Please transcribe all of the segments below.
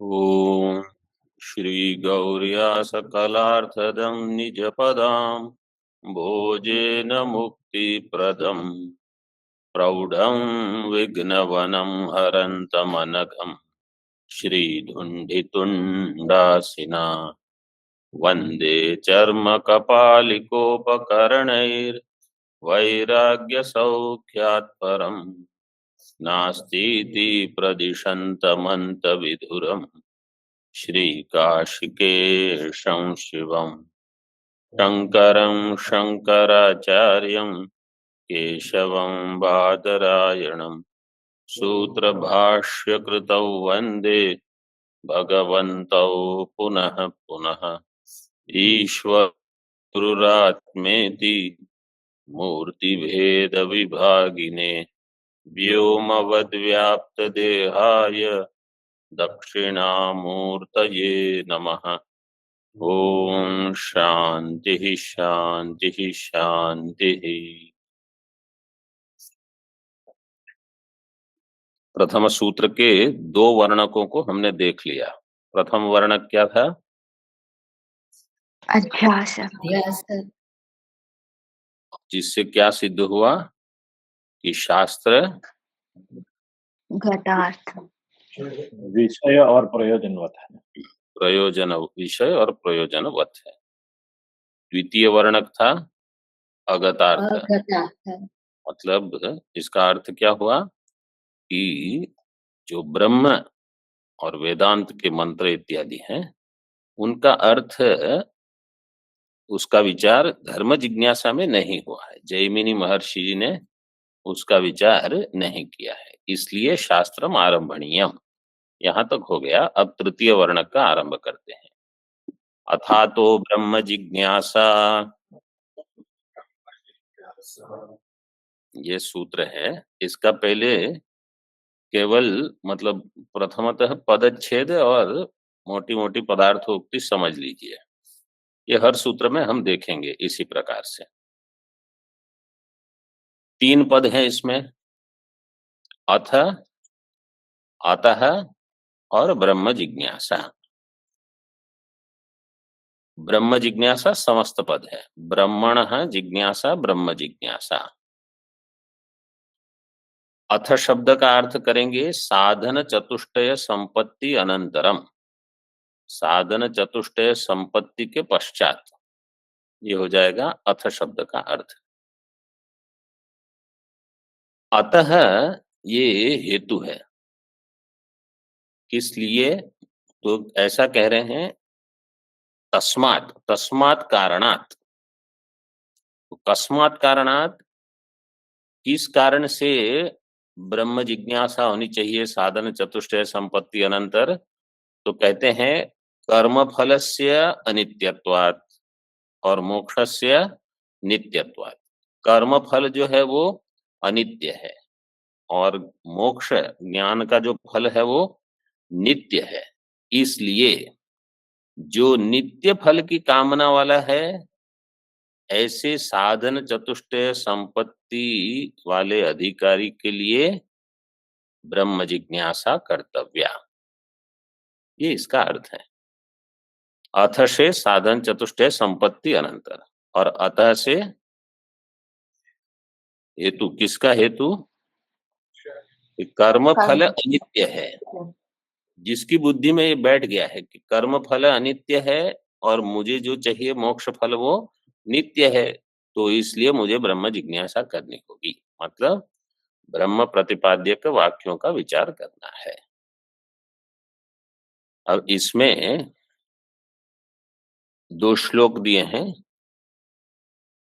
ओम श्री गौर्या सकलार्थदं निजपदां भोजेन मुक्तिप्रदं प्रौढं विघ्नवनं हरन्तमनघं श्रीधुण्डितुण्डासिना वन्दे चर्मकपालिकोपकरणैर्वैराग्यसौख्यात् परम् नास्तीति प्रदिशन्तमन्तविधुरम् श्रीकाशिकेशं शिवम् शङ्करं शङ्कराचार्यं केशवं बादरायणं सूत्रभाष्यकृतौ वन्दे भगवन्तौ पुनः पुनः ईश्वरुरात्मेति मूर्तिभेदविभागिने व्योमवद्व्याप्तदेहाय दक्षिणामूर्तये नमः। ओम शांति शांति शांति। प्रथम सूत्र के दो वर्णकों को हमने देख लिया। प्रथम वर्णक क्या था? अध्यास। जिससे क्या सिद्ध हुआ कि शास्त्र घटार्थ विषय और प्रयोजनवत है। प्रयोजन विषय और प्रयोजनवत है। द्वितीय वर्णक था अगतार्थ। मतलब इसका अर्थ क्या हुआ कि जो ब्रह्म और वेदांत के मंत्र इत्यादि हैं उनका अर्थ, उसका विचार धर्म जिज्ञासा में नहीं हुआ है। जैमिनी महर्षि जी ने उसका विचार नहीं किया है, इसलिए शास्त्रम आरंभणीयम यहां तक हो गया। अब तृतीय वर्णक का आरंभ करते हैं। अथा तो ब्रह्म जिज्ञासा, ये सूत्र है। इसका पहले केवल मतलब प्रथमतः पदच्छेद और मोटी मोटी पदार्थोक्ति समझ लीजिए। ये हर सूत्र में हम देखेंगे इसी प्रकार से। 3 पद हैं इसमें, अथ, अतः और ब्रह्म जिज्ञासा। ब्रह्म जिज्ञासा समस्त पद है। ब्रह्मणः जिज्ञासा ब्रह्म जिज्ञासा। अथ शब्द का अर्थ करेंगे साधन चतुष्टय संपत्ति अनंतरम, साधन चतुष्टय संपत्ति के पश्चात। ये हो जाएगा अथ शब्द का अर्थ। अतः ये हेतु है। किस लिए? तो ऐसा कह रहे हैं तस्मात्, तस्मात् कारणात्। तो कस्मात् कारणात्, किस कारण से ब्रह्म जिज्ञासा होनी चाहिए साधन चतुष्टय संपत्ति अनंतर? तो कहते हैं कर्म फलस्य अनित्यत्वात् और मोक्षस्य नित्यत्वात्। कर्म फल जो है वो अनित्य है और मोक्ष ज्ञान का जो फल है वो नित्य है। इसलिए जो नित्य फल की कामना वाला है, ऐसे साधन चतुष्टय संपत्ति वाले अधिकारी के लिए ब्रह्म जिज्ञासा कर्तव्या, ये इसका अर्थ है। अथ से साधन चतुष्टय संपत्ति अनंतर, और अतः से हेतु, किसका हेतु? कर्म फल अनित्य है। जिसकी बुद्धि में ये बैठ गया है कि कर्म फल अनित्य है और मुझे जो चाहिए मोक्ष फल वो नित्य है, तो इसलिए मुझे ब्रह्म जिज्ञासा करनी होगी। मतलब ब्रह्म प्रतिपाद्य के वाक्यों का विचार करना है। अब इसमें 2 श्लोक दिए हैं।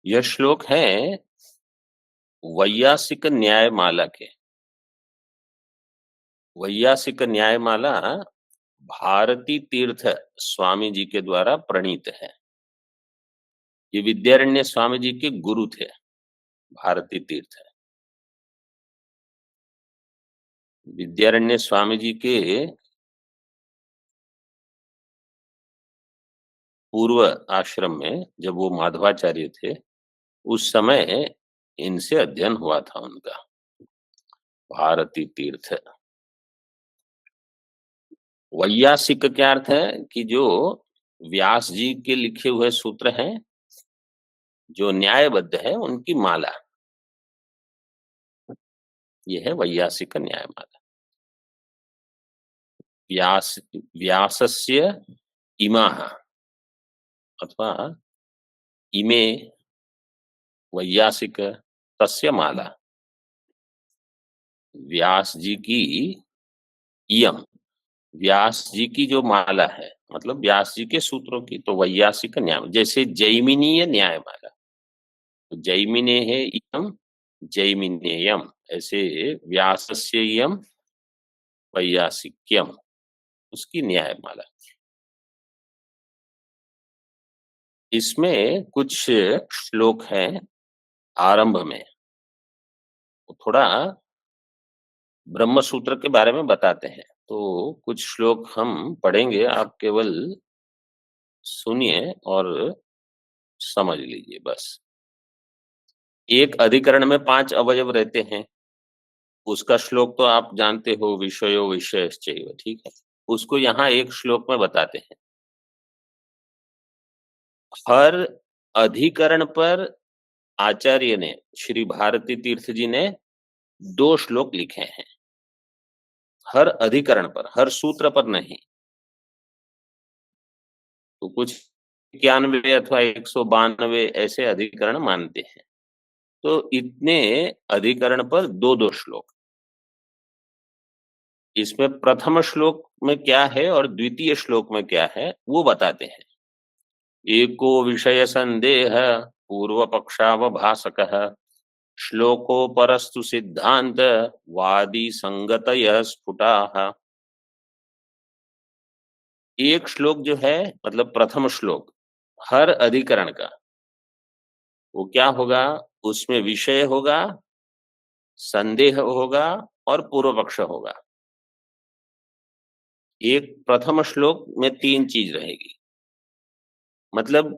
यह श्लोक है वैयासिक न्यायमाला के। वैयासिक न्यायमाला भारती तीर्थ स्वामी जी के द्वारा प्रणीत है। ये विद्यारण्य स्वामी जी के गुरु थे, भारती तीर्थ। विद्यारण्य स्वामी जी के पूर्व आश्रम में जब वो माधवाचार्य थे, उस समय इनसे अध्ययन हुआ था उनका, भारती तीर्थ। वैयासिक क्या अर्थ है कि जो व्यास जी के लिखे हुए सूत्र हैं, जो न्यायबद्ध है, उनकी माला, ये है वैयासिक न्यायमाला। व्यासस्य इमाः अथवा इमे वैयासिक तस्य माला। व्यास जी की इयम, व्यास जी की जो माला है, मतलब व्यास जी के सूत्रों की, तो वैयासिक न्याय, जैसे जैमिनीय न्यायमाला, तो जैमिने है इयम, जैमिनेयम, ऐसे व्यासस्य इयम वैयासिक्यम, उसकी न्यायमाला। इसमें कुछ श्लोक हैं आरंभ में, थोड़ा ब्रह्म सूत्र के बारे में बताते हैं। तो कुछ श्लोक हम पढ़ेंगे, आप केवल सुनिए और समझ लीजिए बस। एक अधिकरण में 5 अवयव रहते हैं, उसका श्लोक तो आप जानते हो, विषयो विषयश्चैव, ठीक है। उसको यहाँ एक श्लोक में बताते हैं। हर अधिकरण पर आचार्य ने, श्री भारती तीर्थ जी ने 2 श्लोक लिखे हैं। हर अधिकरण पर, हर सूत्र पर नहीं। तो कुछ 91 अथवा 192 ऐसे अधिकरण मानते हैं। तो इतने अधिकरण पर 2-2 श्लोक। इसमें प्रथम श्लोक में क्या है और द्वितीय श्लोक में क्या है वो बताते हैं। एको विषय संदेह पूर्व पक्षावभासकः श्लोकोपरस्तु सिद्धांत वादी संगतयः स्फुटाः। एक श्लोक जो है, मतलब प्रथम श्लोक हर अधिकरण का, वो क्या होगा, उसमें विषय होगा, संदेह होगा और पूर्व पक्ष होगा। एक प्रथम श्लोक में 3 चीज रहेगी। मतलब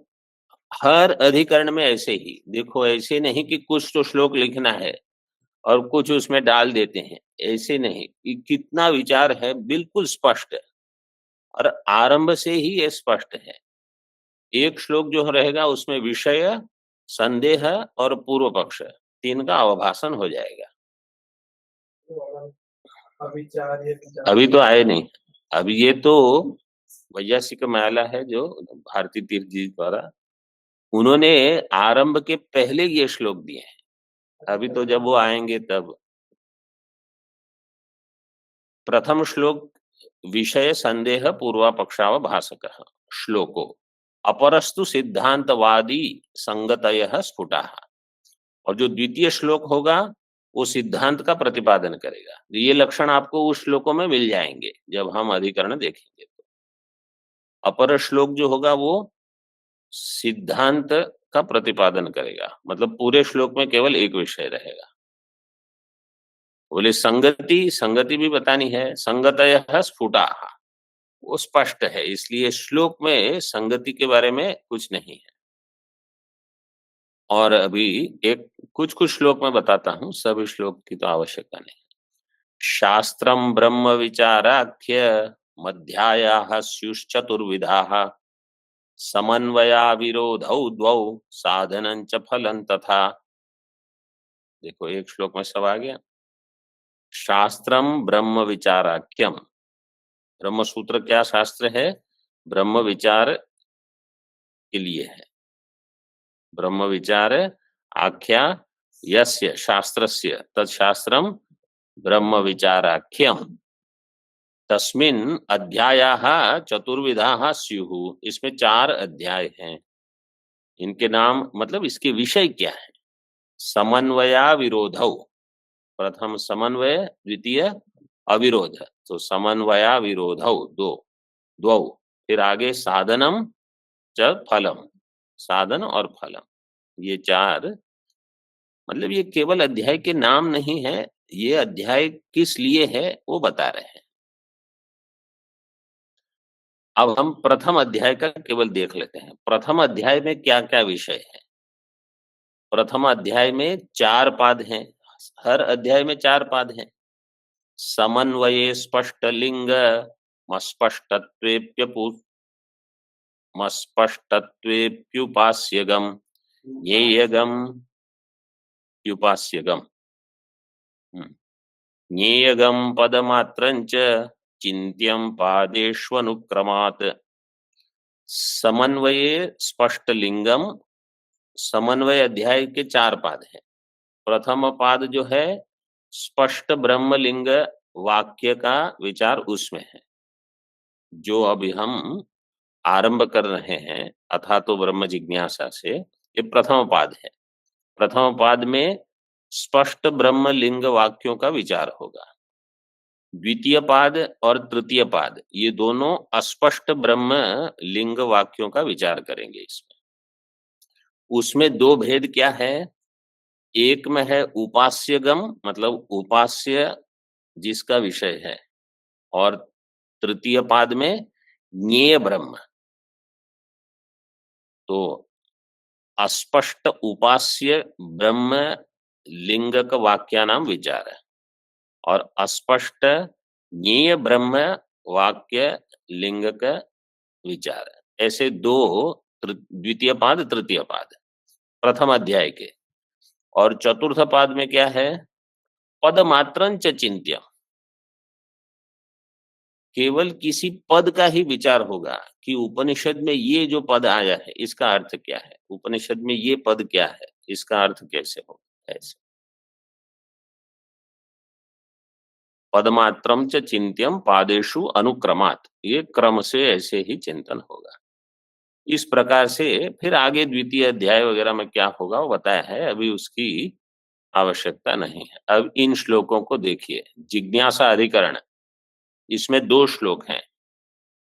हर अधिकरण में ऐसे ही देखो, ऐसे नहीं कि कुछ तो श्लोक लिखना है और कुछ उसमें डाल देते हैं, ऐसे नहीं। कि कितना विचार है, बिल्कुल स्पष्ट है और आरंभ से ही ये स्पष्ट है। एक श्लोक जो रहेगा उसमें विषय, संदेह और पूर्व पक्ष 3 का अवभाषण हो जाएगा। अभी तो आए नहीं, अभी ये तो वैयासिक माला है जो भारती तीर्थ जी द्वारा, उन्होंने आरंभ के पहले ये श्लोक दिए हैं। अभी तो जब वो आएंगे तब। प्रथम श्लोक विषय संदेह पूर्वापक्षावभासक श्लोको अपरस्तु सिद्धांतवादी संगतयः स्फुटाः। और जो द्वितीय श्लोक होगा वो सिद्धांत का प्रतिपादन करेगा। ये लक्षण आपको उस श्लोकों में मिल जाएंगे जब हम अधिकरण देखेंगे। तो अपर श्लोक जो होगा वो सिद्धांत का प्रतिपादन करेगा, मतलब पूरे श्लोक में केवल एक विषय रहेगा। बोले संगति, संगति भी बतानी है। संगतयः स्फुटाः, वो स्पष्ट है, इसलिए श्लोक में संगति के बारे में कुछ नहीं है। और अभी एक कुछ श्लोक में बताता हूं, सभी श्लोक की तो आवश्यकता नहीं। शास्त्रम ब्रह्म विचाराख्य मध्यायाः स्युश्चतुर्विधाः समन्वया विरोधौ द्वौ साधनं च फलं तथा। देखो एक श्लोक में सब आ गया। शास्त्रम ब्रह्म विचाराख्यम, ब्रह्म सूत्र क्या शास्त्र है, ब्रह्म विचार के लिए है। ब्रह्म विचार आख्या यस्य शास्त्रस्य तत्शास्त्रम ब्रह्म विचाराख्यम तस्मिन् अध्यायाः चतुर्विधाः स्युः। इसमें 4 अध्याय हैं। इनके नाम, मतलब इसके विषय क्या है। समन्वया विरोधौ, प्रथम समन्वय, द्वितीय अविरोध, तो समन्वया विरोधौ द्वौ। फिर आगे साधनम च फलम, साधन और फलम। ये 4, मतलब ये केवल अध्याय के नाम नहीं है, ये अध्याय किस लिए है वो बता रहे हैं। अब हम प्रथम अध्याय का केवल देख लेते हैं। प्रथम अध्याय में क्या क्या विषय है। प्रथम अध्याय में 4 पाद हैं, हर अध्याय में 4 पाद हैं। समन्वये स्पष्ट लिंग मस्पष्टत्वेप्युपास्यगम ज्ञेयगम युपास्यगम ज्ञेयगम पदमात्रंच चिन्त्यं पादेष्वनुक्रमात् समन्वये स्पष्ट लिंगम। समन्वय अध्याय के 4 पाद हैं। प्रथम पाद जो है स्पष्ट ब्रह्मलिंग वाक्य का विचार उसमें है, जो अभी हम आरंभ कर रहे हैं अथा तो ब्रह्म जिज्ञासा से। ये प्रथम पाद है। प्रथम पाद में स्पष्ट ब्रह्मलिंग वाक्यों का विचार होगा। द्वितीय पाद और तृतीय पाद ये दोनों अस्पष्ट ब्रह्म लिंग वाक्यों का विचार करेंगे। इसमें उसमें दो भेद क्या है? एक में है उपास्यगम, मतलब उपास्य जिसका विषय है, और तृतीय पाद में ज्ञेय ब्रह्म। तो अस्पष्ट उपास्य ब्रह्म लिंगक वाक्या नाम विचार है, और अस्पष्ट ज्ञेय ब्रह्म वाक्य लिंग का विचार है। ऐसे दो द्वितीय पाद तृतीय पाद प्रथम अध्याय के। और चतुर्थ पाद में क्या है? पद मात्रंच चिंत्य, केवल किसी पद का ही विचार होगा कि उपनिषद में ये जो पद आया है इसका अर्थ क्या है, उपनिषद में ये पद क्या है, इसका अर्थ कैसे होगा। ऐसे पदमात्रम च चिंत्यम पादेशु अनुक्रमात्, ये क्रम से ऐसे ही चिंतन होगा। इस प्रकार से फिर आगे द्वितीय अध्याय वगैरह में क्या होगा वो बताया है, अभी उसकी आवश्यकता नहीं है। अब इन श्लोकों को देखिए। जिज्ञासा अधिकरण, इसमें 2 श्लोक हैं,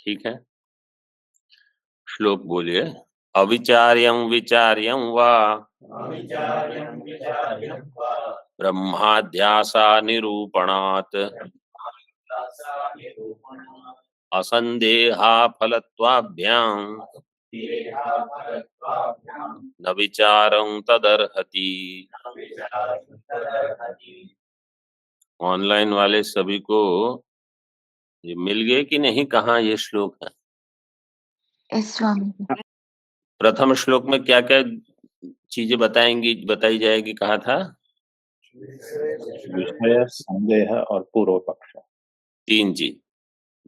ठीक है। श्लोक बोलिए। अविचार्यं विचार्यं वा ब्रह्माध्यासा निरूपणात् असंदेहा फलत्वाभ्यां न विचारं तदर्हति। ऑनलाइन वाले सभी को ये मिल गए कि नहीं? कहाँ ये श्लोक है? प्रथम श्लोक में क्या क्या चीजें बताई जाएगी, कहा था? विषय, संदेह और पूर्व पक्ष। 3 चीज।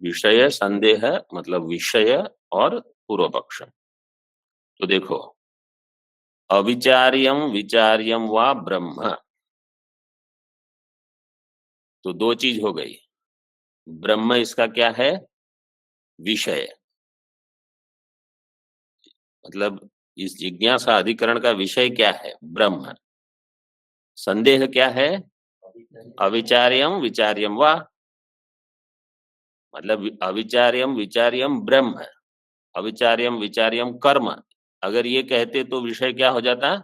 विषय, संदेह मतलब विषय, और पूर्व पक्ष। तो देखो, अविचार्यम विचार्यम वा ब्रह्म, तो 2 चीज हो गई। ब्रह्म इसका क्या है? विषय, मतलब इस जिज्ञासा अधिकरण का विषय क्या है? ब्रह्म। संदेह क्या है? अविचार्यम विचार्यम वा, मतलब अविचार्यम विचार्यम ब्रह्म, अविचार्यम विचार्यम कर्म। अगर ये कहते तो विषय क्या हो जाता?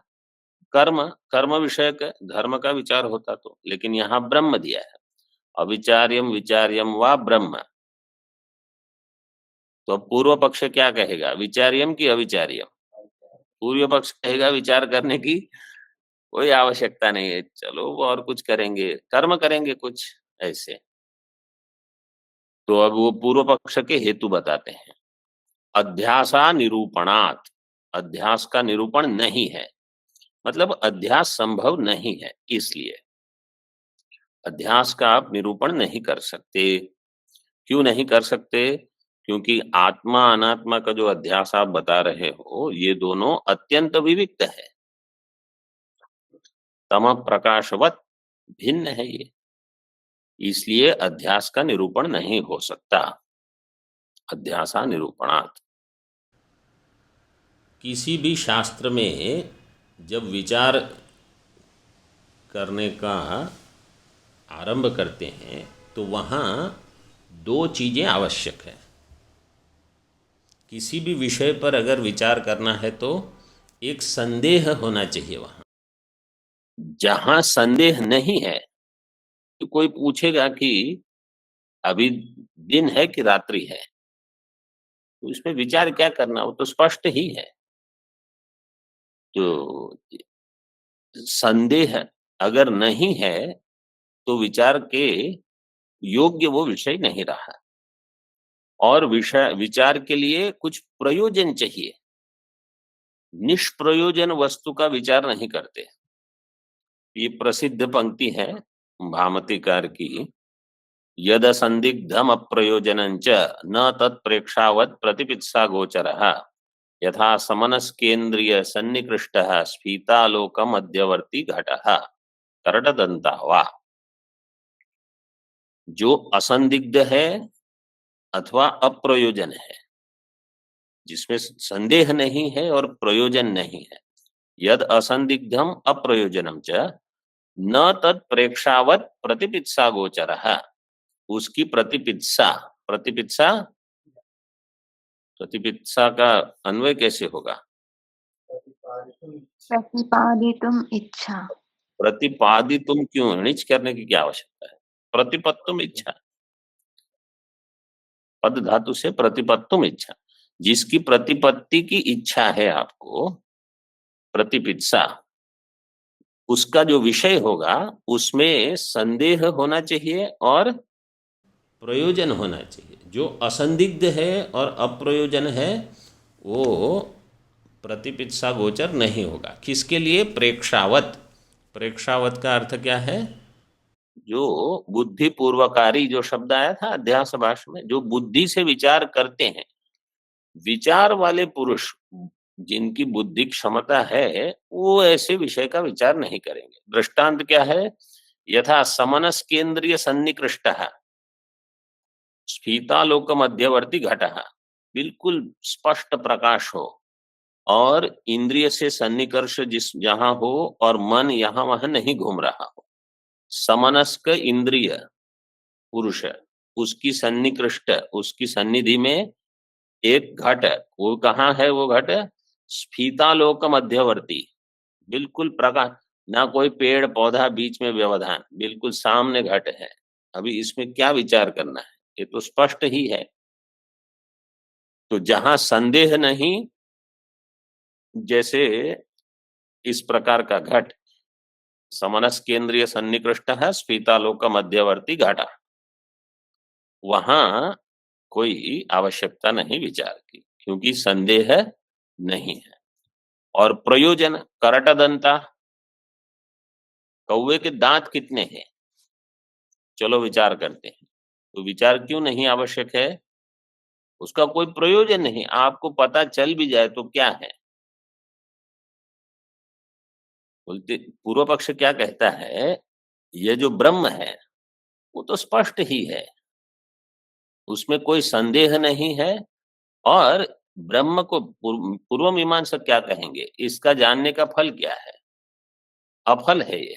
कर्म, कर्म विषय धर्म का विचार होता। तो लेकिन यहाँ ब्रह्म दिया है, अविचार्यम विचार्यम वा ब्रह्म। तो पूर्व पक्ष क्या कहेगा? विचार्यम की अविचार्यम? पूर्व पक्ष कहेगा विचार करने की कोई आवश्यकता नहीं है, चलो वो और कुछ करेंगे, कर्म करेंगे कुछ ऐसे। तो अब वो पूर्व पक्ष के हेतु बताते हैं। अध्यासा निरूपणात्, अध्यास का निरूपण नहीं है, मतलब अध्यास संभव नहीं है, इसलिए अध्यास का आप निरूपण नहीं कर सकते। क्यों नहीं कर सकते? क्योंकि आत्मा अनात्मा का जो अध्यास आप बता रहे हो ये दोनों अत्यंत विविक्त है, तम प्रकाशवत भिन्न है ये, इसलिए अध्यास का निरूपण नहीं हो सकता। अध्यासा निरूपणात्। किसी भी शास्त्र में जब विचार करने का आरंभ करते हैं तो वहाँ 2 चीज़ें आवश्यक है। किसी भी विषय पर अगर विचार करना है तो एक संदेह होना चाहिए वहाँ। जहाँ संदेह नहीं है तो कोई पूछेगा कि अभी दिन है कि रात्रि है, तो इसमें विचार क्या करना, वो तो स्पष्ट ही है। तो संदेह अगर नहीं है तो विचार के योग्य वो विषय नहीं रहा। और विचार के लिए कुछ प्रयोजन चाहिए। निष्प्रयोजन वस्तु का विचार नहीं करते। ये प्रसिद्ध पंक्ति है भामतीकार की, यद संदिग्धम अप्रयोजनंच न तत्प्रेक्षावत् प्रतिपित्सा गोचरः यथा समनस्केन्द्रिय सन्निकृष्टः स्फीतालोक मध्यवर्ती घटः करटदंता वा। जो असंदिग्ध है अथवा अप्रयोजन है, जिसमें संदेह नहीं है और प्रयोजन नहीं है, यद असंदिग्धम अप्रयोजनम च न तत्प्रेक्षावत् प्रतिपित्सा गोचरः, उसकी प्रतिपित्सा, प्रतिपित्सा प्रतिपित्सा का अन्वय कैसे होगा? प्रतिपादितुम इच्छा। प्रतिपादितुम क्यों, णिच करने की क्या आवश्यकता है? प्रतिपत्तुम इच्छा, पद धातु से प्रतिपत्तुम इच्छा, जिसकी प्रतिपत्ति की इच्छा है आपको, प्रतिपित्सा, उसका जो विषय होगा उसमें संदेह होना चाहिए और प्रयोजन होना चाहिए। जो असंदिग्ध है और अप्रयोजन है वो प्रतिपित्सा गोचर नहीं होगा। किसके लिए? प्रेक्षावत। प्रेक्षावत का अर्थ क्या है? जो बुद्धि पूर्वकारी, जो शब्द आया था अध्यास भाष्य में, जो बुद्धि से विचार करते हैं, विचार वाले पुरुष जिनकी बुद्धि क्षमता है वो ऐसे विषय का विचार नहीं करेंगे। दृष्टांत क्या है? यथा समनस केंद्रीय सन्निकृष्ट स्फीतालोक मध्यवर्ती घटः, बिल्कुल स्पष्ट प्रकाश हो और इंद्रिय से सन्निकर्ष जिस जहां हो और मन यहां वहां नहीं घूम रहा हो। समनस्क इंद्रिय पुरुष, उसकी सन्निकृष्ट, उसकी सन्निधि में एक घट, वो कहाँ है? वो घट स्फीतालोक मध्यवर्ती, बिल्कुल प्रकाश, ना कोई पेड़ पौधा बीच में व्यवधान, बिल्कुल सामने घट है। अभी इसमें क्या विचार करना है? ये तो स्पष्ट ही है। तो जहां संदेह नहीं, जैसे इस प्रकार का घट समनस केंद्रीय सन्निकृष्ट है स्फीतालोक मध्यवर्ती घटा, वहां कोई आवश्यकता नहीं विचार की, क्योंकि संदेह नहीं है। और प्रयोजन, करटदंता, कौवे के दांत कितने हैं? चलो विचार करते हैं। तो विचार क्यों नहीं आवश्यक है? उसका कोई प्रयोजन नहीं, आपको पता चल भी जाए तो क्या है? बोलते पूर्व पक्ष क्या कहता है, ये जो ब्रह्म है वो तो स्पष्ट ही है, उसमें कोई संदेह नहीं है। और ब्रह्म को पूर्व मीमांसक क्या कहेंगे? इसका जानने का फल क्या है? अफल है ये।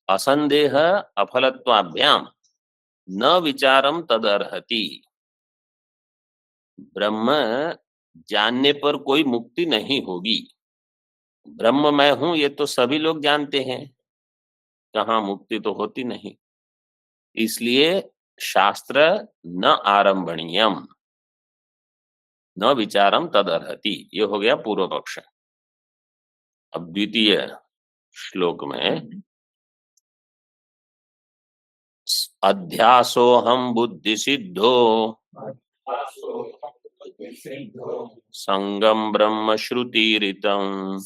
असंदेह अफलत्वाभ्याम न विचारम तदर्हति। ब्रह्म जानने पर कोई मुक्ति नहीं होगी। ब्रह्म मैं हूं ये तो सभी लोग जानते हैं, कहाँ मुक्ति तो होती नहीं। इसलिए शास्त्र न आरंभणीयम न विचारम तदर्हति, ये हो गया पूर्व पक्ष। अब द्वितीय श्लोक में अध्यासो हम बुद्धि सिद्धो संगम ब्रह्म श्रुतिरितम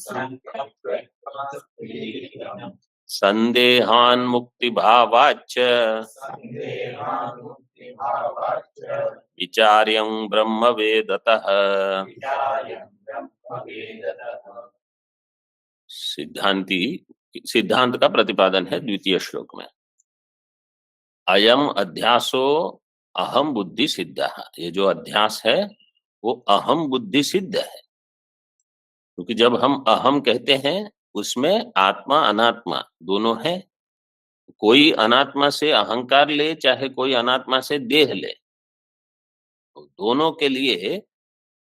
संदेहान मुक्ति भावाच्च विचार्यं ब्रह्म वेदतः। सिद्धांत का प्रतिपादन है द्वितीय श्लोक में। अयम अध्यासो अहम बुद्धि सिद्ध, ये जो अध्यास है वो अहम बुद्धि सिद्ध है। क्योंकि जब हम अहम कहते हैं उसमें आत्मा अनात्मा दोनों है। कोई अनात्मा से अहंकार ले, चाहे कोई अनात्मा से देह ले, तो दोनों के लिए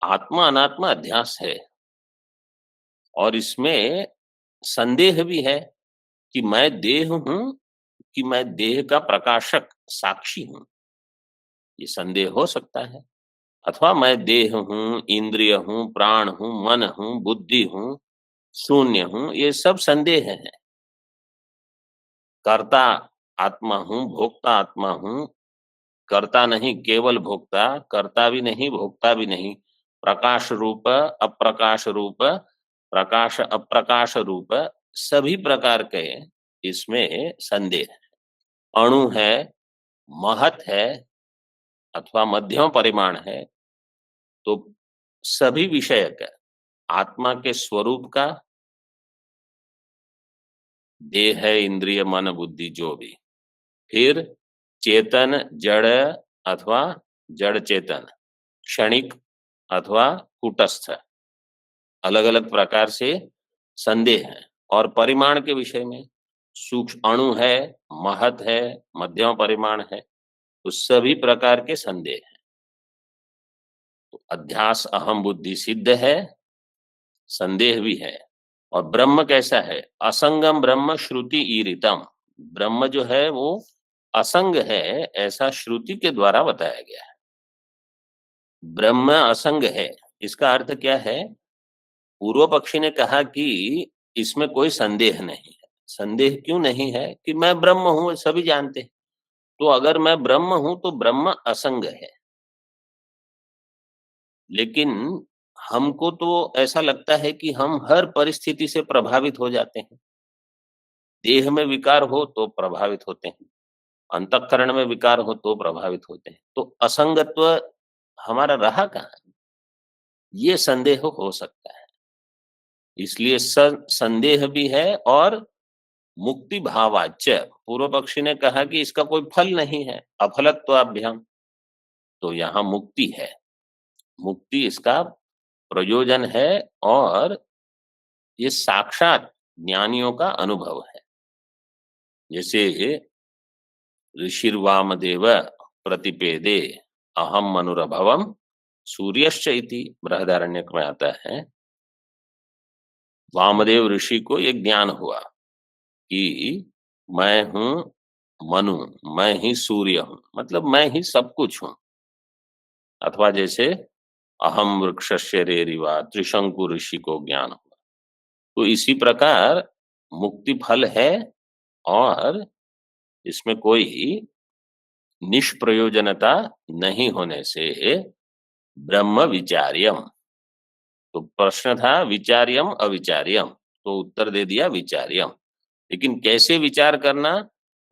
आत्मा अनात्मा अध्यास है। और इसमें संदेह भी है कि मैं देह हूं कि मैं देह का प्रकाशक साक्षी हूं, ये संदेह हो सकता है। अथवा मैं देह हूं, इंद्रिय हूं, प्राण हूं, मन हूं, बुद्धि हूं, शून्य हूं, ये सब संदेह है। कर्ता आत्मा हूं, भोक्ता आत्मा हूं, कर्ता नहीं, केवल भोक्ता, कर्ता भी नहीं, भोक्ता भी नहीं, प्रकाश रूप, अप्रकाश रूप, प्रकाश अप्रकाश रूप, सभी प्रकार के इसमें संदेह है। अणु है, महत है अथवा मध्यम परिमाण है, तो सभी विषय का, आत्मा के स्वरूप का, देह है, इंद्रिय, मन, बुद्धि, जो भी, फिर चेतन, जड़ अथवा जड़ चेतन, क्षणिक अथवा कूटस्थ, अलग अलग प्रकार से संदेह है। और परिमाण के विषय में सूक्ष्म अणु है, महत है, मध्यम परिमाण है, तो सभी प्रकार के संदेह है। तो अध्यास अहम बुद्धि सिद्ध है, संदेह भी है। और ब्रह्म कैसा है? असंगम ब्रह्म श्रुति ईरितम, ब्रह्म जो है वो असंग है, ऐसा श्रुति के द्वारा बताया गया है। ब्रह्म असंग है, इसका अर्थ क्या है? पूर्व पक्षी ने कहा कि इसमें कोई संदेह नहीं है। संदेह क्यों नहीं है? कि मैं ब्रह्म हूं, सभी जानते हैं। तो अगर मैं ब्रह्म हूं तो ब्रह्म असंग है। लेकिन हमको तो ऐसा लगता है कि हम हर परिस्थिति से प्रभावित हो जाते हैं। देह में विकार हो तो प्रभावित होते हैं, अंतःकरण में विकार हो तो प्रभावित होते हैं। तो असंगत्व हमारा रहा कहाँ? ये संदेह हो सकता है, इसलिए संदेह भी है। और मुक्ति भावाच्य, पूर्व पक्षी ने कहा कि इसका कोई फल नहीं है, अफलत्वाभ्याम, तो यहाँ मुक्ति है, मुक्ति इसका प्रयोजन है। और ये साक्षात ज्ञानियों का अनुभव है। जैसे ऋषिर्वामदेव प्रतिपेदे अहम मनुरभवम सूर्यश्च इति बृहदारण्यक में आता है। वामदेव ऋषि को एक ज्ञान हुआ कि मैं हूं मनु, मैं ही सूर्य हूं, मतलब मैं ही सब कुछ हूं। अथवा जैसे अहम वृक्षस्य रेरिवा, त्रिशंकु ऋषि को ज्ञान हुआ। तो इसी प्रकार मुक्ति फल है, और इसमें कोई निष्प्रयोजनता नहीं होने से ब्रह्म विचार्यम। तो प्रश्न था विचार्यम अविचार्यम, तो उत्तर दे दिया विचार्यम। लेकिन कैसे विचार करना?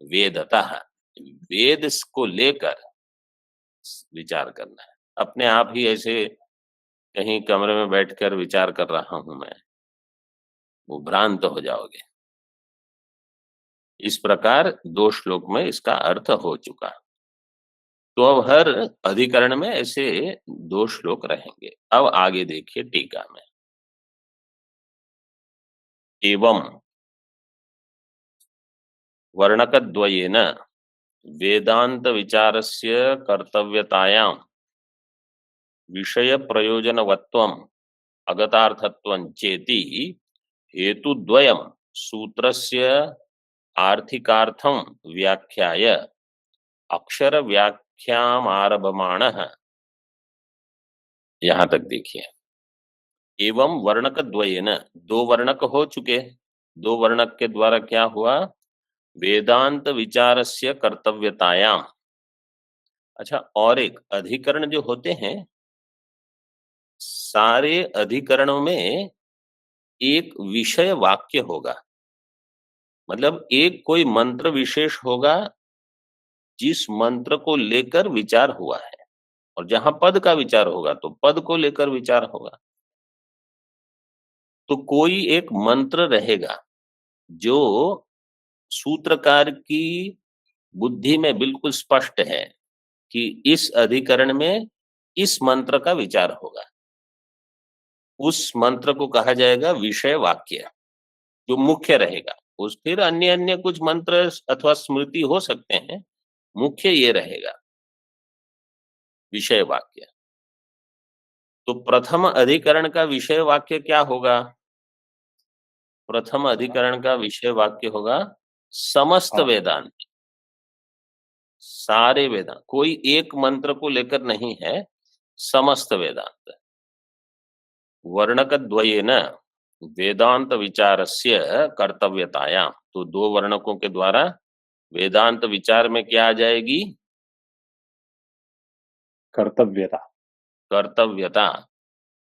वेदतः, वेद को लेकर विचार करना है। अपने आप ही ऐसे कहीं कमरे में बैठकर विचार कर रहा हूं मैं, वो भ्रांत हो जाओगे। इस प्रकार 2 श्लोक में इसका अर्थ हो चुका। तो अब हर अधिकरण में ऐसे 2 श्लोक रहेंगे। अब आगे देखिए टीका में। एवं वर्णकद्वयेन वेदांत विचारस्य कर्तव्यतायां विषय प्रयोजनवत्वम अगतार्थत्वं चेति हेतुद्वयं सूत्रस्य आर्थिकार्थं व्याख्याय अक्षर व्याख्यामारभमाणः। यहां तक देखिए। एवं वर्णक द्वयेन, 2 वर्णक हो चुके, 2 वर्णक के द्वारा क्या हुआ? वेदांत विचारस्य कर्तव्यतायाम। अच्छा, और एक अधिकरण जो होते हैं, सारे अधिकरणों में एक विषय वाक्य होगा, मतलब एक कोई मंत्र विशेष होगा जिस मंत्र को लेकर विचार हुआ है। और जहां पद का विचार होगा तो पद को लेकर विचार होगा। तो कोई एक मंत्र रहेगा जो सूत्रकार की बुद्धि में बिल्कुल स्पष्ट है कि इस अधिकरण में इस मंत्र का विचार होगा। उस मंत्र को कहा जाएगा विषय वाक्य, जो मुख्य रहेगा। उस फिर अन्य अन्य कुछ मंत्र अथवा स्मृति हो सकते हैं, मुख्य ये रहेगा विषय वाक्य। तो प्रथम अधिकरण का विषय वाक्य क्या होगा? प्रथम अधिकरण का विषय वाक्य होगा समस्त वेदांत, सारे वेदांत, कोई एक मंत्र को लेकर नहीं है, समस्त वेदांत। वर्णक द्वयेन वेदांत विचारस्य कर्तव्यतायाम, तो 2 वर्णकों के द्वारा वेदांत विचार में क्या आ जाएगी? कर्तव्यता। कर्तव्यता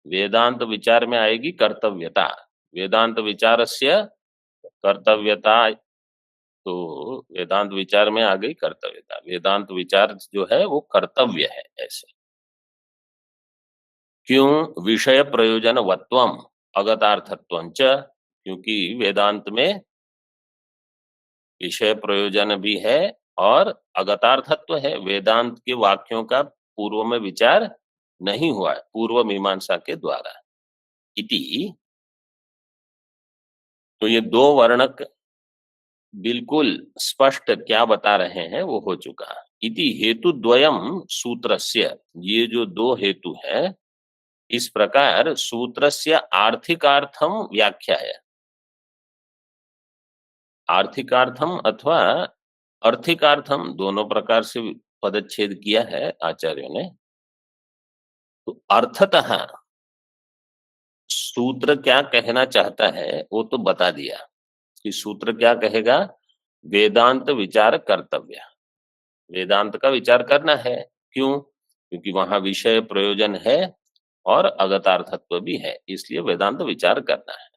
वेदांत विचार में आएगी कर्तव्यता। वेदांत विचारस्य कर्तव्यता, तो वेदांत विचार में आ गई कर्तव्यता। वेदांत विचार जो है वो कर्तव्य है ऐसे। क्यों? विषय प्रयोजन वत्वम अगतार्थत्वं च, क्योंकि वेदांत में विषय प्रयोजन भी है और अगतार्थत्व है। वेदांत के वाक्यों का पूर्व में विचार नहीं हुआ है पूर्व मीमांसा के द्वारा। इति, तो ये दो वर्णक बिल्कुल स्पष्ट क्या बता रहे हैं वो हो चुका। इति हेतु द्वयम सूत्रस्य, ये जो दो हेतु है इस प्रकार सूत्रस्य आर्थिकार्थम व्याख्या है। आर्थिकार्थम अथवा अर्थिकार्थम दोनों प्रकार से पदच्छेद किया है आचार्यों ने। तो अर्थतः सूत्र क्या कहना चाहता है वो तो बता दिया कि सूत्र क्या कहेगा, वेदांत विचार कर्तव्य। वेदांत का विचार करना है। क्यों? क्योंकि वहां विषय प्रयोजन है और अगतार्थत्व भी है, इसलिए वेदांत विचार करना है।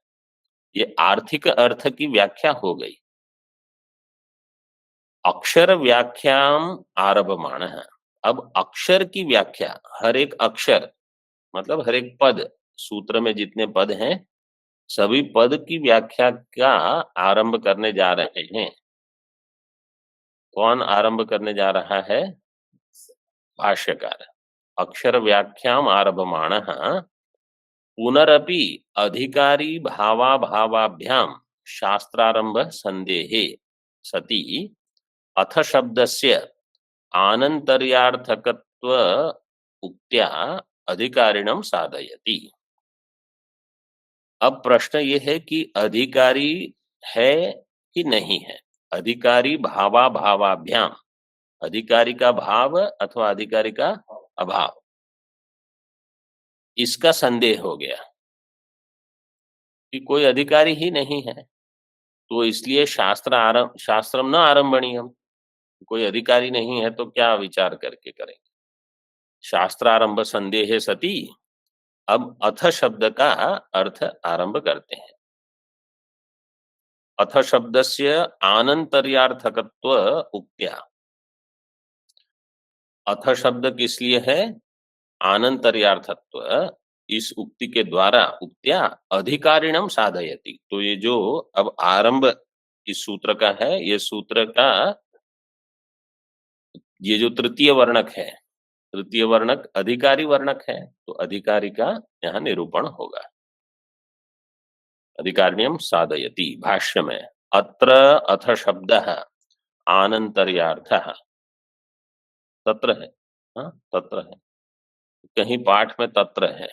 ये आर्थिक अर्थ की व्याख्या हो गई। अक्षर व्याख्याम आरभमाण है। अब अक्षर की व्याख्या, हर एक अक्षर मतलब हर एक पद, सूत्र में जितने पद हैं सभी पद की व्याख्या का आरंभ करने जा रहे हैं। कौन आरंभ करने जा रहा है? भाष्यकार। अक्षर व्याख्याम आरभमाण पुनरपि अधिकारी भावाभावाभ्याम शास्त्रारंभ संदेहे सति अथ शब्दस्य आनंतर्यार्थकत्व उक्त्या अधिकारिणम साधयति। अब प्रश्न ये है कि अधिकारी है कि नहीं है। अधिकारी भावाभावाभ्याम, अधिकारी का भाव अथवा अधिकारी का अभाव, इसका संदेह हो गया कि कोई अधिकारी ही नहीं है, तो इसलिए शास्त्रम न आरंभणीयम। कोई अधिकारी नहीं है तो क्या विचार करके करेंगे। शास्त्रारंभ संदेह सती। अब अथ शब्द का अर्थ आरंभ करते हैं। अथ शब्दस्य आनंतर्यार्थकत्व उक्त्या। अथ शब्द किस लिए है? आनंतर्यार्थत्व, इस उक्ति के द्वारा उक्त्या अधिकारिणम साधयति। तो ये जो अब आरंभ इस सूत्र का है, ये सूत्र का ये जो तृतीय वर्णक है, तृतीय वर्णक अधिकारी वर्णक है, तो अधिकारी का यहाँ निरूपण होगा। अधिकारिण्यम साधयति। भाष्य में अत्र अथ शब्द आनंतर्यार्थ तत्र है। हाँ, तत्र है, कहीं पाठ में तत्र है,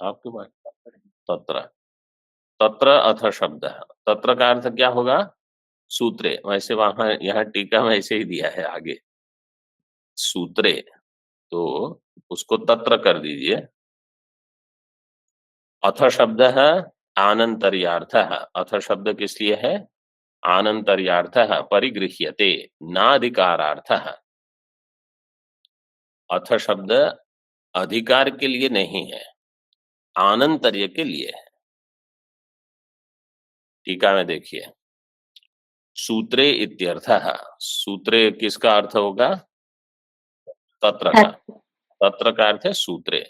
आपके पाठ तत्र। तत्र अथ शब्द, तत्र का अर्थ क्या होगा? सूत्रे। वैसे वहां यहाँ टीका में ऐसे ही दिया है आगे सूत्रे, तो उसको तत्र कर दीजिए। अथ शब्द है आनंतर्यार्थ। अथ शब्द किस लिए है? आनंतर्यार्थ परिगृह्यते नाधिकारार्थ। अथ शब्द अधिकार के लिए नहीं है, आनंतर्य के लिए है। टीका में देखिए, सूत्रे इत्यर्थः। सूत्रे किसका अर्थ होगा? तत्र का। तत्र का अर्थ है सूत्रे।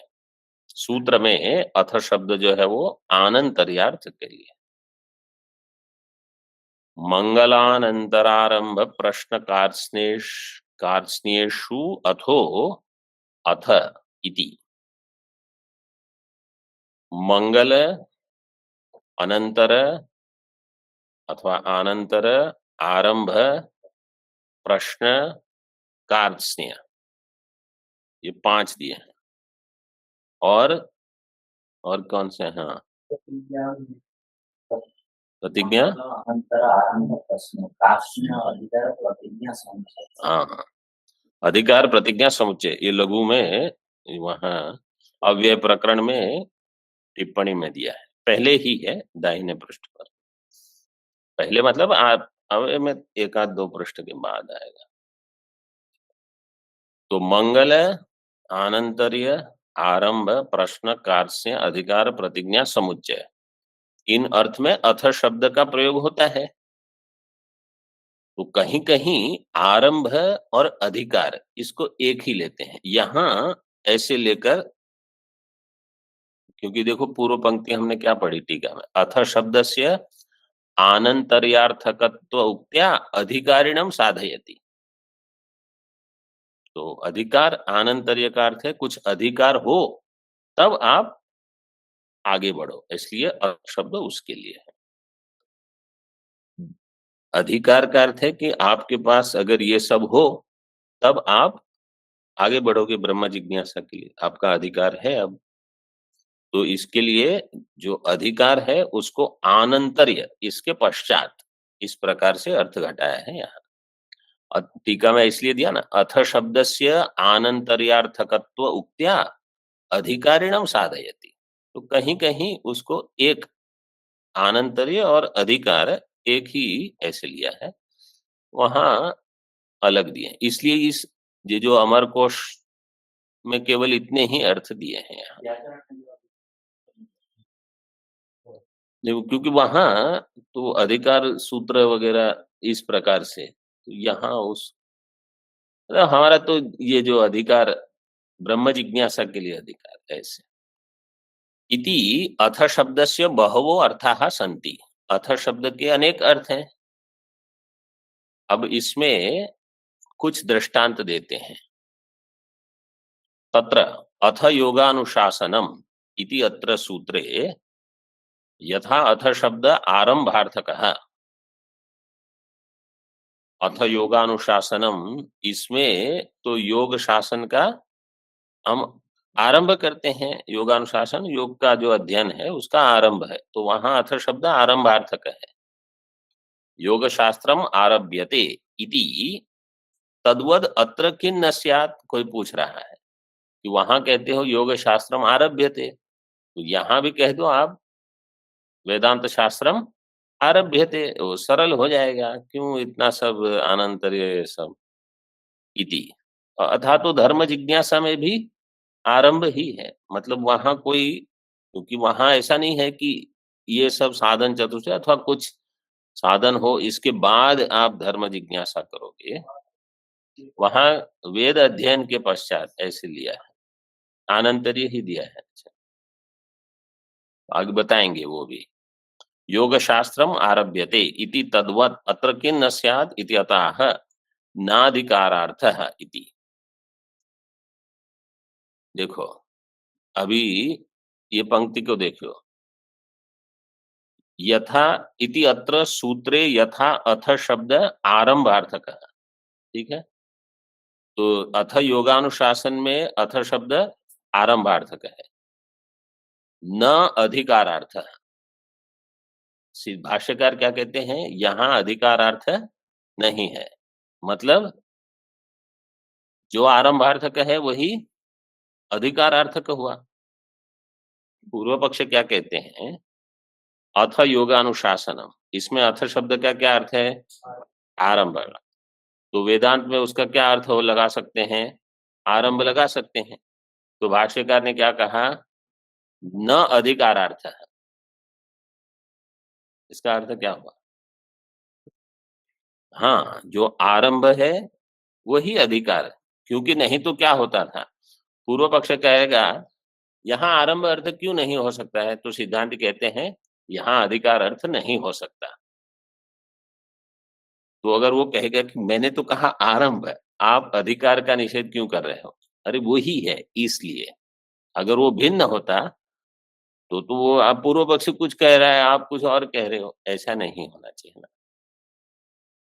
सूत्र में अथ शब्द जो है वो आनंतर्यार्थ के लिए। मंगलानंतरारंभ प्रश्न कार्त्स्नेषु अथो अथ इति। मंगल अनंतर अथवा आनंतर आरंभ प्रश्न कार्त्स्नेय, ये 5 दिए हैं। और कौन से? हाँ, प्रतिज्ञा, हाँ, अधिकार प्रतिज्ञा समुच्चय, ये लघु में वहां अव्यय प्रकरण में टिप्पणी में दिया है, पहले ही है दाहिने पृष्ठ पर। पहले मतलब आप अव्यय में 1 आध 2 पृष्ठ के बाद आएगा। तो मंगल आनंतर्य आरंभ प्रश्न कार्य अधिकार प्रतिज्ञा समुच्चय, इन अर्थ में अथ शब्द का प्रयोग होता है। तो कहीं कहीं आरंभ और अधिकार इसको एक ही लेते हैं, यहां ऐसे लेकर, क्योंकि देखो पूर्व पंक्ति हमने क्या पढ़ी टीका में, अथ शब्दस्य आनंतर्यार्थकत्व उक्त्या अधिकारिणम साधयति। तो अधिकार आनंतर्य का अर्थ है कुछ अधिकार हो तब आप आगे बढ़ो, इसलिए अथ शब्द उसके लिए है। अधिकार का अर्थ है कि आपके पास अगर ये सब हो तब आप आगे बढ़ोगे ब्रह्म जिज्ञासा के लिए, आपका अधिकार है अब। तो इसके लिए जो अधिकार है उसको आनंतर्य, इसके पश्चात, इस प्रकार से अर्थ घटाया है यहाँ। टीका में इसलिए दिया ना, अथ शब्दस्य आनंतर्यार्थकत्व उक्त्या अधिकारिणम साधयति। तो कहीं कहीं उसको एक आनंतर्य और अधिकार एक ही ऐसे लिया है, वहां अलग दिए, इसलिए इस ये जो अमर कोश में केवल इतने ही अर्थ दिए हैं यहाँ। क्योंकि वहां तो अधिकार सूत्र वगैरह इस प्रकार से, तो यहाँ उस हमारा तो ये जो अधिकार ब्रह्म जिज्ञासा के लिए अधिकार ऐसे। इति अथ शब्दस्य बहवो अर्थाः सन्ति, अथ शब्द के अनेक अर्थ हैं। अब इसमें कुछ दृष्टांत देते हैं। तत्र अथ योगानुशासनम इति अत्र सूत्रे यथा अथ शब्द आरंभार्थकः, अथ योगानुशासनम, इसमें तो योग शासन का हम आरंभ करते हैं, योगानुशासन योग का जो अध्ययन है उसका आरंभ है, तो वहां अथ शब्द आरंभार्थक है। योग शास्त्रम आरभ्यते इति तद्वद अत्र किन न स्यात्, कोई पूछ रहा है कि वहां कहते हो योग शास्त्रम आरभ्यते, तो यहाँ भी कह दो आप वेदांत शास्त्रम आरभ्यते, वो सरल हो जाएगा, क्यों इतना सब अनंतर्य सब। इति अथा तो धर्म जिज्ञासा में भी आरंभ ही है, मतलब वहां कोई, क्योंकि वहां ऐसा नहीं है कि ये सब साधन चतुष्टय अथवा कुछ साधन हो इसके बाद आप धर्म जिज्ञासा करोगे, वहां वेद अध्ययन के पश्चात ऐसे लिया है, आनंतर्य ही दिया है। अच्छा, आगे बताएंगे वो भी। योग शास्त्रम आरभ्यते इति तद्वत् अत्र किं न स्यात् इति अतः नाधिकारार्थः इति। देखो अभी ये पंक्ति को देखो, यथा इति अत्र सूत्रे यथा अथ शब्द आरंभार्थक, ठीक है, तो अथ योगानुशासन में अथ शब्द आरंभार्थक है, न अधिकारार्थ। भाष्यकार क्या कहते हैं, यहां अधिकारार्थ नहीं है, मतलब जो आरंभार्थक है वही अधिकारार्थक हुआ। पूर्व पक्ष क्या कहते हैं, अथ योगानुशासनम, इसमें अथ शब्द का क्या अर्थ है, आरंभ। तो वेदांत में उसका क्या अर्थ हो लगा सकते हैं, आरंभ लगा सकते हैं। तो भाष्यकार ने क्या कहा, न अधिकारार्थ, इसका अर्थ क्या हुआ, हाँ जो आरंभ है वही अधिकार, क्योंकि नहीं तो क्या होता था, पूर्व पक्ष कहेगा यहाँ आरंभ अर्थ क्यों नहीं हो सकता है, तो सिद्धांत कहते हैं यहाँ अधिकार अर्थ नहीं हो सकता। तो अगर वो कहेगा कि मैंने तो कहा आरंभ है, आप अधिकार का निषेध क्यों कर रहे हो, अरे वो ही है इसलिए। अगर वो भिन्न होता तो वो आप पूर्व पक्ष कुछ कह रहा है आप कुछ और कह रहे हो, ऐसा नहीं होना चाहिए ना।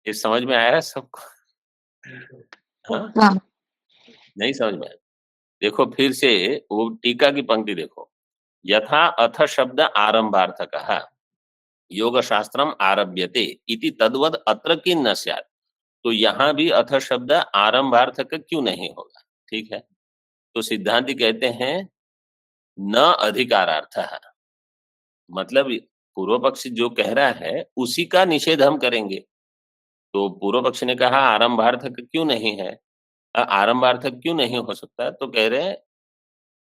ये समझ में आया सबको? हाँ, हाँ, नहीं समझ में आया? देखो फिर से वो टीका की पंक्ति देखो, यथा अथ शब्द आरंभार्थकः योग शास्त्रम आरभ्यते इति तद्वद अत्र किं न स्यात्, तो यहाँ भी अथ शब्द आरंभार्थक क्यों नहीं होगा, ठीक है। तो सिद्धांती कहते हैं न अधिकारार्थः, मतलब पूर्व पक्ष जो कह रहा है उसी का निषेध हम करेंगे। तो पूर्व पक्ष ने कहा आरंभार्थक क्यों नहीं है, आरंभार्थक क्यों नहीं हो सकता? तो कह रहे हैं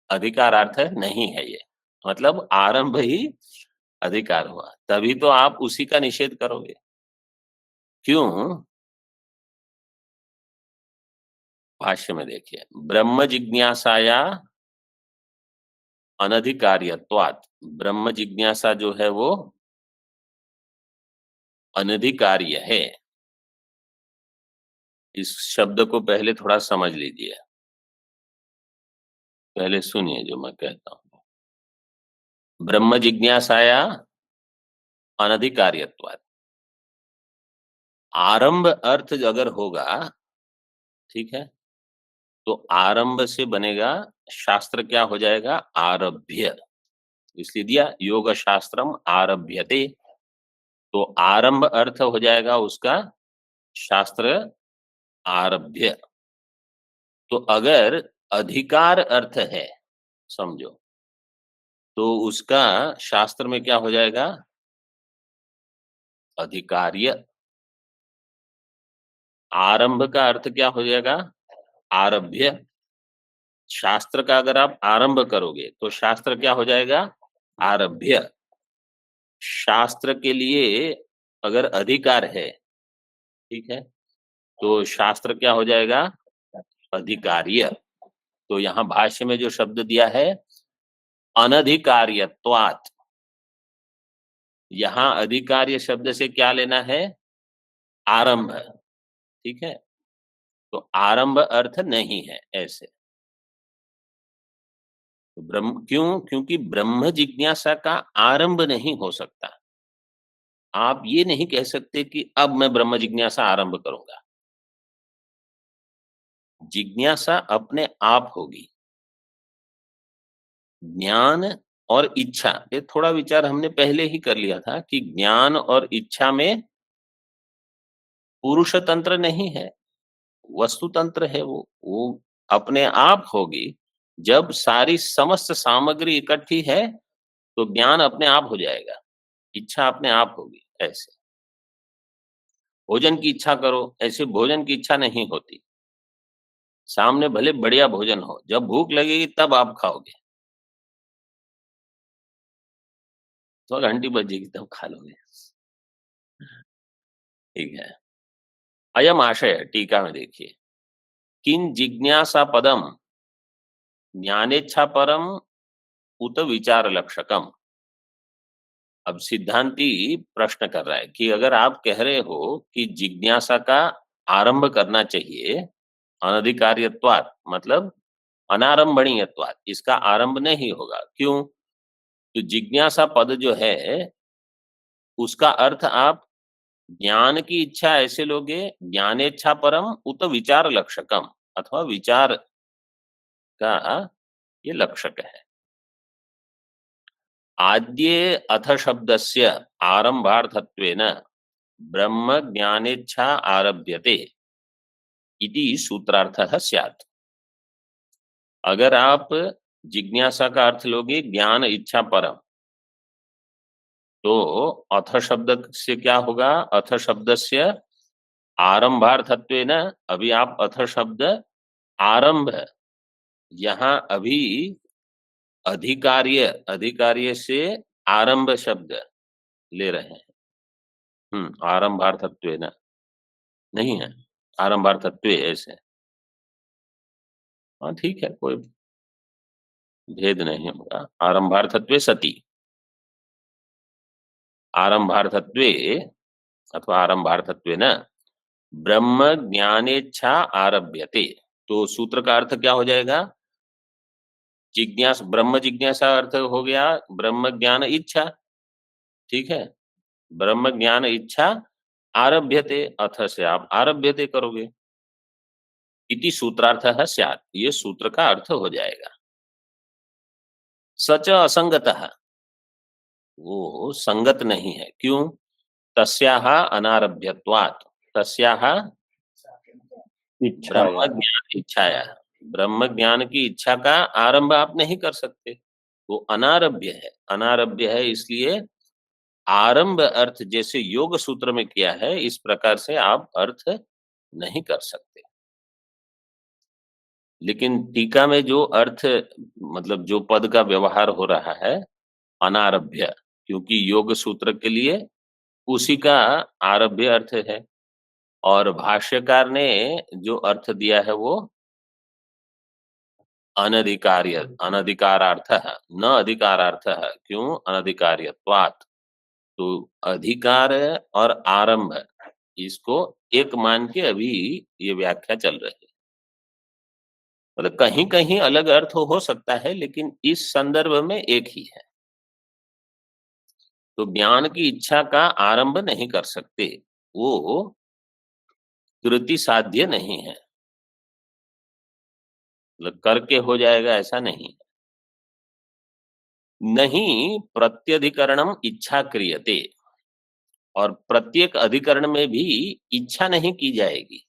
अधिकारार्थ नहीं है ये, मतलब आरंभ ही अधिकार हुआ, तभी तो आप उसी का निषेध करोगे। क्यों? भाष्य में देखिए, ब्रह्म जिज्ञासाया अनधिकार्यत्वात्, ब्रह्म जिज्ञासा जो है वो अनधिकार्य है। इस शब्द को पहले थोड़ा समझ लीजिए, पहले सुनिए जो मैं कहता हूं। ब्रह्म जिज्ञासाया अनधिकार्यत्वात्, आरंभ अर्थ अगर होगा, ठीक है, तो आरंभ से बनेगा शास्त्र, क्या हो जाएगा? आरभ्य, इसलिए दिया योग शास्त्रम आरभ्यते, तो आरंभ अर्थ हो जाएगा उसका शास्त्र आरभ्य। तो अगर अधिकार अर्थ है, समझो, तो उसका शास्त्र में क्या हो जाएगा? अधिकार्य। आरंभ का अर्थ क्या हो जाएगा? आरभ्य। शास्त्र का अगर आप आरंभ करोगे तो शास्त्र क्या हो जाएगा? आरभ्य। शास्त्र के लिए अगर अधिकार है, ठीक है, तो शास्त्र क्या हो जाएगा? अधिकार्य। तो यहाँ भाष्य में जो शब्द दिया है अनधिकार्यत्वात्, यहाँ अधिकार्य शब्द से क्या लेना है? आरंभ, ठीक है, तो आरंभ अर्थ नहीं है ऐसे। तो ब्रह्म क्यों? क्योंकि ब्रह्म जिज्ञासा का आरंभ नहीं हो सकता। आप ये नहीं कह सकते कि अब मैं ब्रह्म जिज्ञासा आरंभ करूंगा। जिज्ञासा अपने आप होगी। ज्ञान और इच्छा, ये थोड़ा विचार हमने पहले ही कर लिया था कि ज्ञान और इच्छा में पुरुष तंत्र नहीं है, वस्तु तंत्र है। वो अपने आप होगी। जब सारी समस्त सामग्री इकट्ठी है तो ज्ञान अपने आप हो जाएगा, इच्छा अपने आप होगी। ऐसे भोजन की इच्छा करो, ऐसे भोजन की इच्छा नहीं होती। सामने भले बढ़िया भोजन हो, जब भूख लगेगी तब आप खाओगे, तो घंटी बजेगी तब खा लोगे। ठीक है। अयम आशय, टीका में देखिए, किन जिज्ञासा पदम ज्ञानेच्छा परम उत विचार लक्षकम। अब सिद्धांती प्रश्न कर रहा है कि अगर आप कह रहे हो कि जिज्ञासा का आरंभ करना चाहिए अनधिकार्यत्वात्, मतलब अनारंभणीयत्वात्, इसका आरंभ नहीं होगा। क्यों? तो जिज्ञासा पद जो है उसका अर्थ आप ज्ञान की इच्छा ऐसे लोगे, ज्ञानेच्छा परम उत विचार लक्षकम, अथवा विचार का ये लक्षक है। आद्ये अथ शब्दस्य आरंभार्थत्वेन ब्रह्म ज्ञानेच्छा आरभ्यते इति सूत्रार्थः स्यात्। अगर आप जिज्ञासा का अर्थ लोगे ज्ञान इच्छा परम, तो अथ शब्द से क्या होगा? अथ शब्दस्य आरंभार्थत्वेन, अभी आप अथ शब्द आरंभ, यहाँ अभी अधिकार्य, अधिकार्य से आरंभ शब्द ले रहे हैं। आरंभार्थत्वेन नहीं है, आरंभार्थत्वे ऐसे। हाँ ठीक है, कोई भेद नहीं होगा। आरंभार्थत्वे सती, आरंभार्थत्वे अथवा आरंभार्थत्वेन ब्रह्म ज्ञानेच्छा आरभ्यते, तो सूत्र का अर्थ क्या हो जाएगा? जिज्ञासा, ब्रह्म जिज्ञासा अर्थ हो गया ब्रह्म ज्ञान इच्छा, ठीक है, ब्रह्म ज्ञान इच्छा आरभ्यते, अथ से आप आरभ्यते करोगे, इति सूत्रार्थः स्यात्, ये सूत्र का अर्थ हो जाएगा। सच असंगतः, वो संगत नहीं है। क्यों? तस्याः अनारभ्यत्वात्, तस्याः इच्छा ब्रह्म ज्ञान इच्छाया, ब्रह्म ज्ञान की इच्छा का आरंभ आप नहीं कर सकते, वो अनारभ्य है। अनारभ्य है इसलिए आरंभ अर्थ जैसे योग सूत्र में किया है, इस प्रकार से आप अर्थ नहीं कर सकते। लेकिन टीका में जो अर्थ मतलब जो पद का व्यवहार हो रहा है अनारभ्य, क्योंकि योग सूत्र के लिए उसी का आरभ्य अर्थ है और भाष्यकार ने जो अर्थ दिया है वो अनधिकारार्थः न अधिकारार्थः, क्यों? अनधिकार्यत्वात्। तो अधिकार और आरंभ इसको एक मान के अभी ये व्याख्या चल रही है। मतलब कहीं कहीं अलग अर्थ हो सकता है, लेकिन इस संदर्भ में एक ही है। तो ज्ञान की इच्छा का आरंभ नहीं कर सकते, वो कृति साध्य नहीं है, मतलब करके हो जाएगा ऐसा नहीं। नहीं प्रत्यधिकरणम इच्छा क्रियते, और प्रत्येक अधिकरण में भी इच्छा नहीं की जाएगी,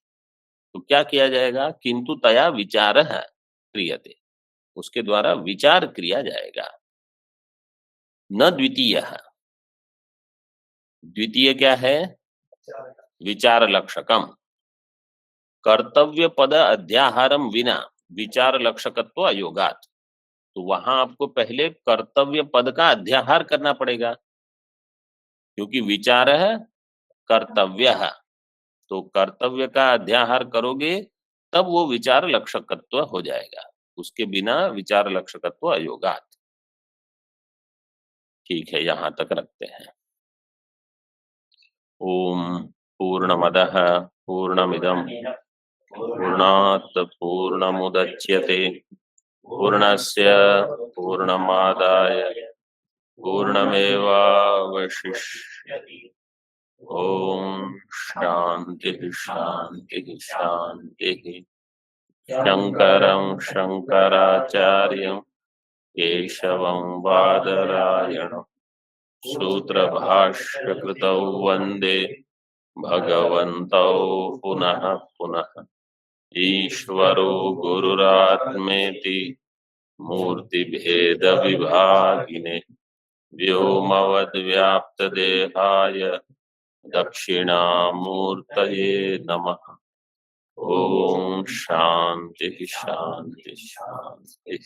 तो क्या किया जाएगा? किंतु तया विचार क्रियते, उसके द्वारा विचार किया जाएगा। न द्वितीय, द्वितीय क्या है? विचार लक्षकम। कर्तव्य पद अध्याहारम विना विचार लक्षकत्व अयोगात। तो वहां आपको पहले कर्तव्य पद का अध्याहार करना पड़ेगा, क्योंकि विचार है कर्तव्य है, तो कर्तव्य का अध्याहार करोगे तब वो विचार लक्षकत्व हो जाएगा, उसके बिना विचार लक्षकत्व अयोगात। ठीक है, यहां तक रखते हैं। ओम पूर्णमदः पूर्णमिदं पूर्णात् पूर्णमुदच्यते पूर्णस्य पूर्णमादाय पूर्णमेवावशिष्यते। ओम शांति शांति शांति। शंकरं शंकराचार्यं केशवं बादरायणं सूत्रभाष्यकृतौ वन्दे भगवन्तौ पुनः पुनः। ईश्वरो गुरुरात्मेति मूर्तिभेदविभागिने व्योमवद्व्याप्तदेहाय दक्षिणामूर्तये नमः। ओम शांति शांति शांति।